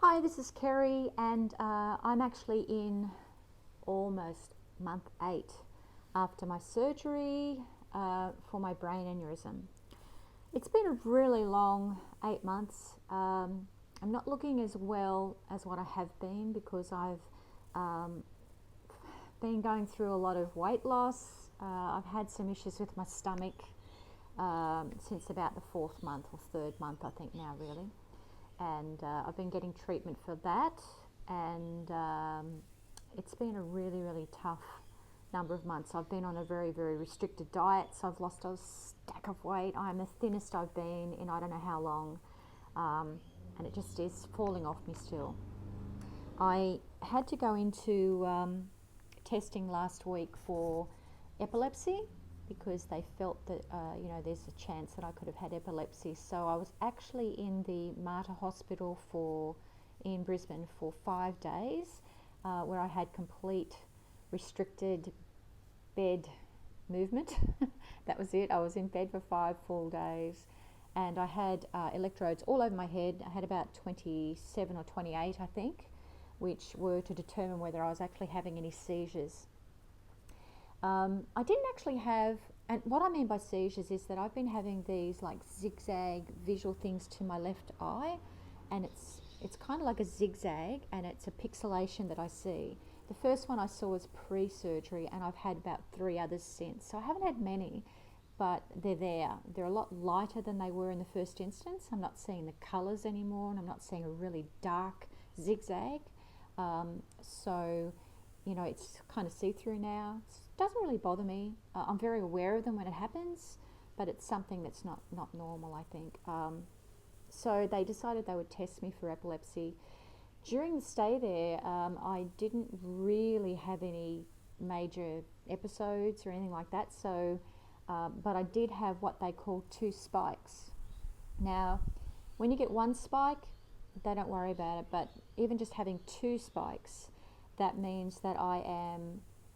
Hi, this is Keri, and I'm actually in almost month 8 after my surgery for my brain aneurysm. It's been a really long 8 months. I'm not looking as well as what I have been because I've um, been going through a lot of weight loss. I've had some issues with my stomach since about the 4th month or 3rd month, I think now, really. And I've been getting treatment for that, and it's been a really tough number of months. I've been on a very restricted diet, so I've lost a stack of weight. I'm the thinnest I've been in I don't know how long, and it just is falling off me still. I had to go into testing last week for epilepsy because they felt that there's a chance that I could have had epilepsy. So I was actually in the Mater Hospital in Brisbane for 5 days, where I had complete restricted bed movement. That was it. I was in bed for 5 full days, and I had electrodes all over my head. I had about 27 or 28, I think, which were to determine whether I was actually having any seizures. I didn't actually have, and what I mean by seizures is that I've been having these like zigzag visual things to my left eye, and it's kind of like a zigzag, and it's a pixelation that I see. The first one I saw was pre-surgery, and I've had about 3 others since. So I haven't had many, but they're there. They're a lot lighter than they were in the first instance. I'm not seeing the colours anymore, and I'm not seeing a really dark zigzag. So it's kind of see-through now. It doesn't really bother me. I'm very aware of them when it happens, but it's something that's not normal, I think. So they decided they would test me for epilepsy. During the stay there, I didn't really have any major episodes or anything like that. So, but I did have what they call 2 spikes. Now, when you get 1 spike, they don't worry about it. But even just having 2 spikes, that means that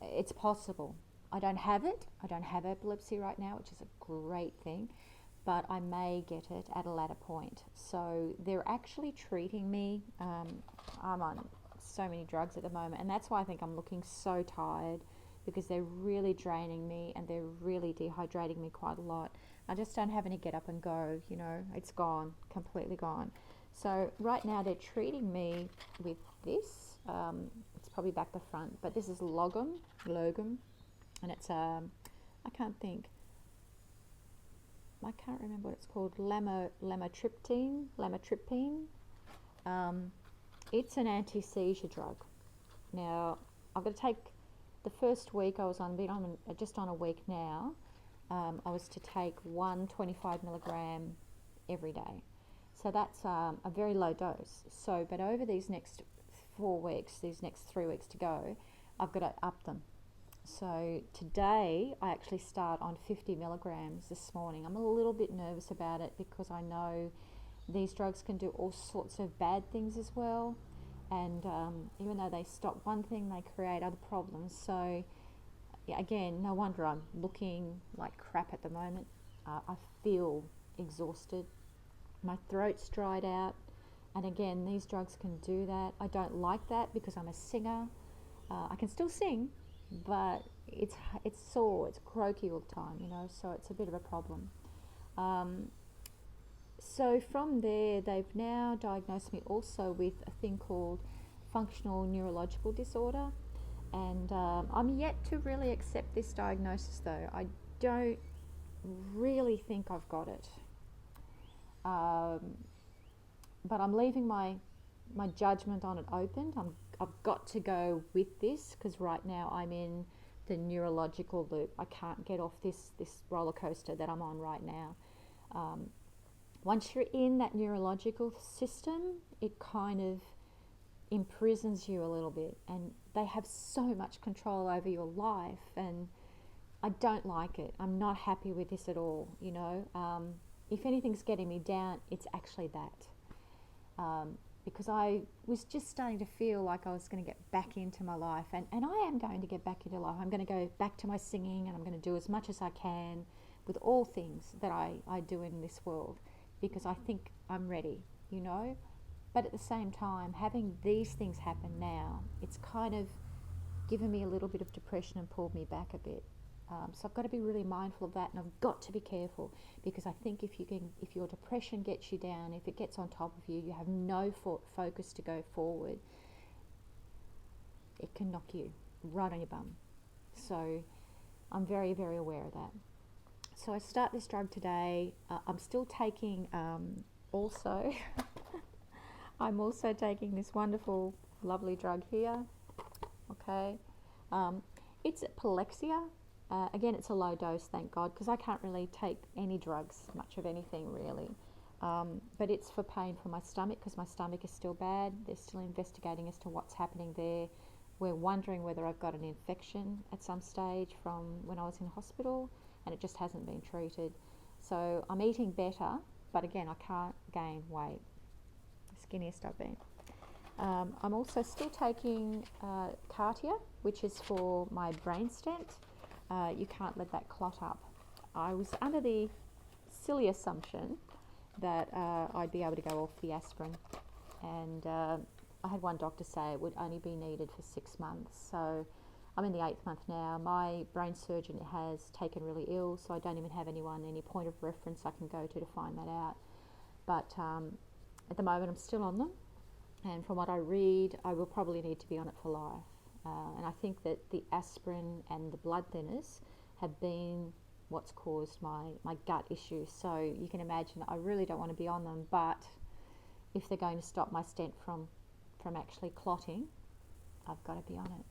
it's possible. I don't have it. I don't have epilepsy right now, which is a great thing, but I may get it at a later point. So they're actually treating me. I'm on so many drugs at the moment, and that's why I think I'm looking so tired, because they're really draining me and they're really dehydrating me quite a lot. I just don't have any get up and go, it's gone, completely gone. So right now they're treating me with this. It's probably back the front, but this is logum, and it's I can't remember what it's called. Lamatriptine. It's an anti-seizure drug. Now I've got to take the first week I was on, just on a week now. I was to take 125 milligram every day. So that's a very low dose. So, but over these next 4 weeks, these next 3 weeks to go, I've got to up them. So today I actually start on 50 milligrams this morning. I'm a little bit nervous about it because I know these drugs can do all sorts of bad things as well. And even though they stop one thing, they create other problems. So yeah, again, no wonder I'm looking like crap at the moment. I feel exhausted. My throat's dried out, and again, these drugs can do that. I don't like that because I'm a singer. I can still sing, but it's sore, it's croaky all the time, so it's a bit of a problem. So from there, they've now diagnosed me also with a thing called functional neurological disorder, and I'm yet to really accept this diagnosis though. I don't really think I've got it. But I'm leaving my judgment on it open. I've got to go with this because right now I'm in the neurological loop. I can't get off this roller coaster that I'm on right now. Once you're in that neurological system, it kind of imprisons you a little bit, and they have so much control over your life, and I don't like it. I'm not happy with this at all, If anything's getting me down, it's actually that. Because I was just starting to feel like I was going to get back into my life, and I am going to get back into life. I'm going to go back to my singing, and I'm going to do as much as I can with all things that I do in this world, because I think I'm ready, But at the same time, having these things happen now, it's kind of given me a little bit of depression and pulled me back a bit. So I've got to be really mindful of that, and I've got to be careful, because I think if your depression gets you down, if it gets on top of you, you have no focus to go forward, it can knock you right on your bum. So I'm very, very aware of that. So I start this drug today. I'm still taking also I'm also taking this wonderful, lovely drug here. Okay, it's Epilepsy. Again, it's a low dose, thank God, because I can't really take any drugs, much of anything really. But it's for pain for my stomach, because my stomach is still bad. They're still investigating as to what's happening there. We're wondering whether I've got an infection at some stage from when I was in hospital, and it just hasn't been treated. So I'm eating better, but again, I can't gain weight. Skinniest I've been. I'm also still taking Cartia, which is for my brain stent. You can't let that clot up. I was under the silly assumption that I'd be able to go off the aspirin, and I had one doctor say it would only be needed for 6 months. So I'm in the 8th month now. My brain surgeon has taken really ill, so I don't even have any point of reference I can go to find that out. But at the moment I'm still on them, and from what I read, I will probably need to be on it for life. And I think that the aspirin and the blood thinners have been what's caused my gut issues. So you can imagine I really don't want to be on them, but if they're going to stop my stent from actually clotting, I've got to be on it,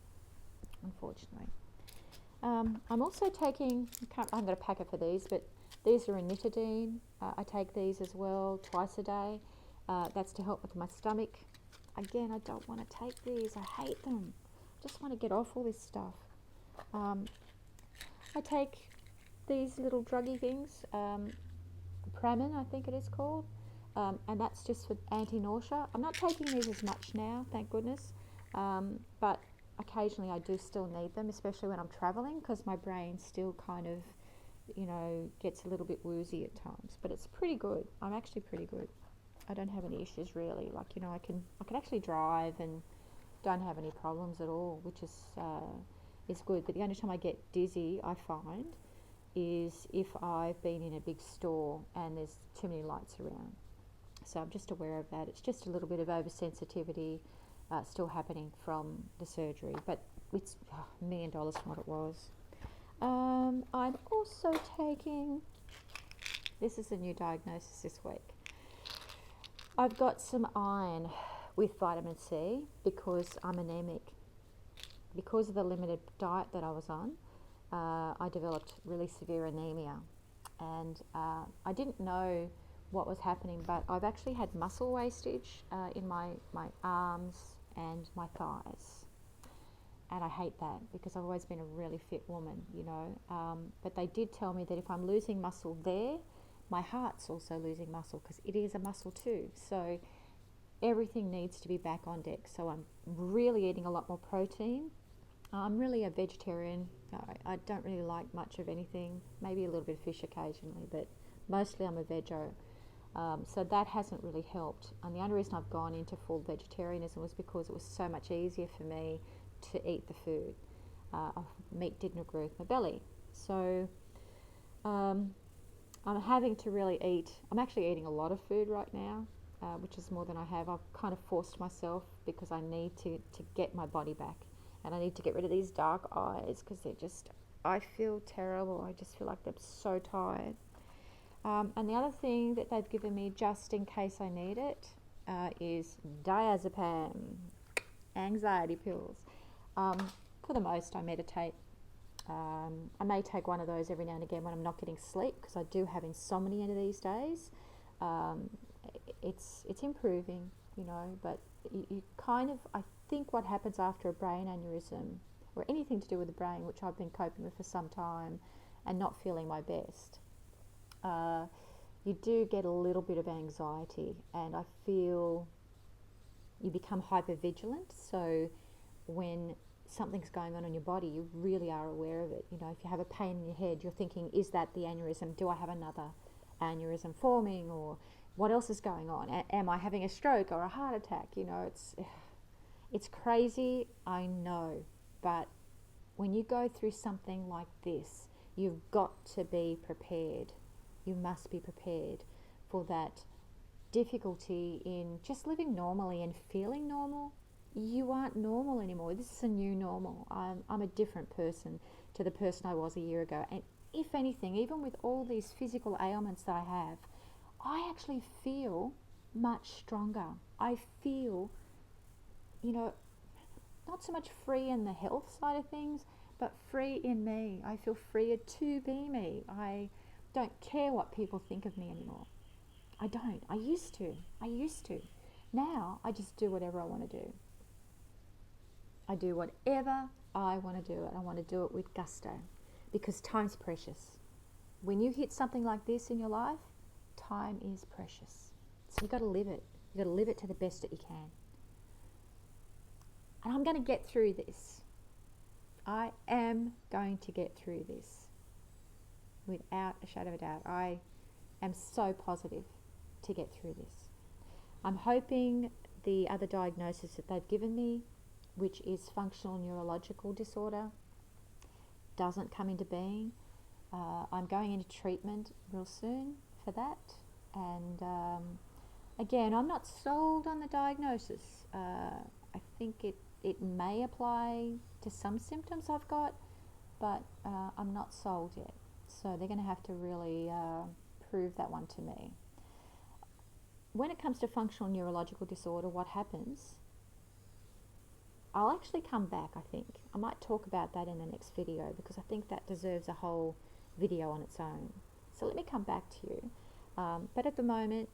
unfortunately. I'm also taking, I haven't got a packet for these, but these are ranitidine. I take these as well twice a day. That's to help with my stomach. Again, I don't want to take these. I hate them. Just want to get off all this stuff. I take these little druggy things, Pramin, I think it is called, and that's just for anti-nausea. I'm not taking these as much now, thank goodness, but occasionally I do still need them, especially when I'm traveling, because my brain still kind of, gets a little bit woozy at times. But it's pretty good. I'm actually pretty good. I don't have any issues really. Like, I can actually drive and don't have any problems at all, which is good. But the only time I get dizzy, I find, is if I've been in a big store and there's too many lights around. So I'm just aware of that. It's just a little bit of oversensitivity still happening from the surgery, but it's $1 million from what it was. I'm also taking, this is a new diagnosis this week. I've got some iron with vitamin C because I'm anemic. Because of the limited diet that I was on, I developed really severe anemia, and I didn't know what was happening, but I've actually had muscle wastage in my arms and my thighs, and I hate that because I've always been a really fit woman, but they did tell me that if I'm losing muscle there, my heart's also losing muscle, because it is a muscle too. So everything needs to be back on deck. So I'm really eating a lot more protein. I'm really a vegetarian. I don't really like much of anything, maybe a little bit of fish occasionally, but mostly I'm a veggie. So that hasn't really helped. And the only reason I've gone into full vegetarianism was because it was so much easier for me to eat the food. Meat didn't agree with my belly. So I'm having to really eat. I'm actually eating a lot of food right now, which is more than I have. I've kind of forced myself because I need to get my body back. And I need to get rid of these dark eyes because I feel terrible. I just feel like I'm so tired. And the other thing that they've given me just in case I need it is diazepam, anxiety pills. For the most, I meditate. I may take one of those every now and again when I'm not getting sleep, because I do have insomnia these days. It's improving, but you kind of, I think what happens after a brain aneurysm, or anything to do with the brain, which I've been coping with for some time and not feeling my best, you do get a little bit of anxiety, and I feel you become hypervigilant. So when something's going on in your body, you really are aware of it. If you have a pain in your head, you're thinking, is that the aneurysm? Do I have another aneurysm forming? Or what else is going on? Am I having a stroke or a heart attack? You know, it's crazy, I know, but when you go through something like this, you've got to be prepared. You must be prepared for that difficulty in just living normally and feeling normal. You aren't normal anymore. This is a new normal. I'm a different person to the person I was a year ago. And if anything, even with all these physical ailments that I have, I actually feel much stronger. I feel, you know, not so much free in the health side of things, but free in me. I feel freer to be me. I don't care what people think of me anymore. I don't. I used to. Now I just do whatever I want to do. I do whatever I want to do, and I want to do it with gusto, because time's precious. When you hit something like this in your life, time is precious. So you've got to live it. You've got to live it to the best that you can. And I'm going to get through this. I am going to get through this without a shadow of a doubt. I am so positive to get through this. I'm hoping the other diagnosis that they've given me, which is functional neurological disorder, doesn't come into being. I'm going into treatment real soon for that. And again, I'm not sold on the diagnosis. I think it may apply to some symptoms I've got, but I'm not sold yet. So they're going to have to really prove that one to me. When it comes to functional neurological disorder, what happens, I'll actually come back, I think. I might talk about that in the next video, because I think that deserves a whole video on its own. So let me come back to you. But at the moment,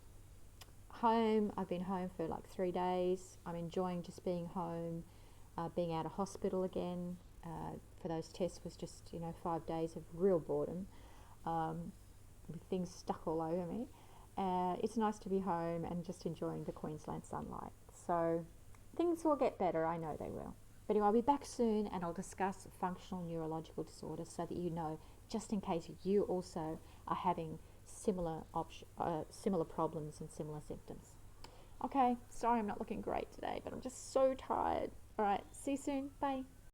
home, I've been home for like 3 days. I'm enjoying just being home, being out of hospital again. For those tests was just, 5 days of real boredom, with things stuck all over me. It's nice to be home and just enjoying the Queensland sunlight. So things will get better, I know they will. But anyway, I'll be back soon, and I'll discuss functional neurological disorders so that you know, just in case you also are having similar problems and similar symptoms. Okay, sorry I'm not looking great today, but I'm just so tired. All right, see you soon. Bye.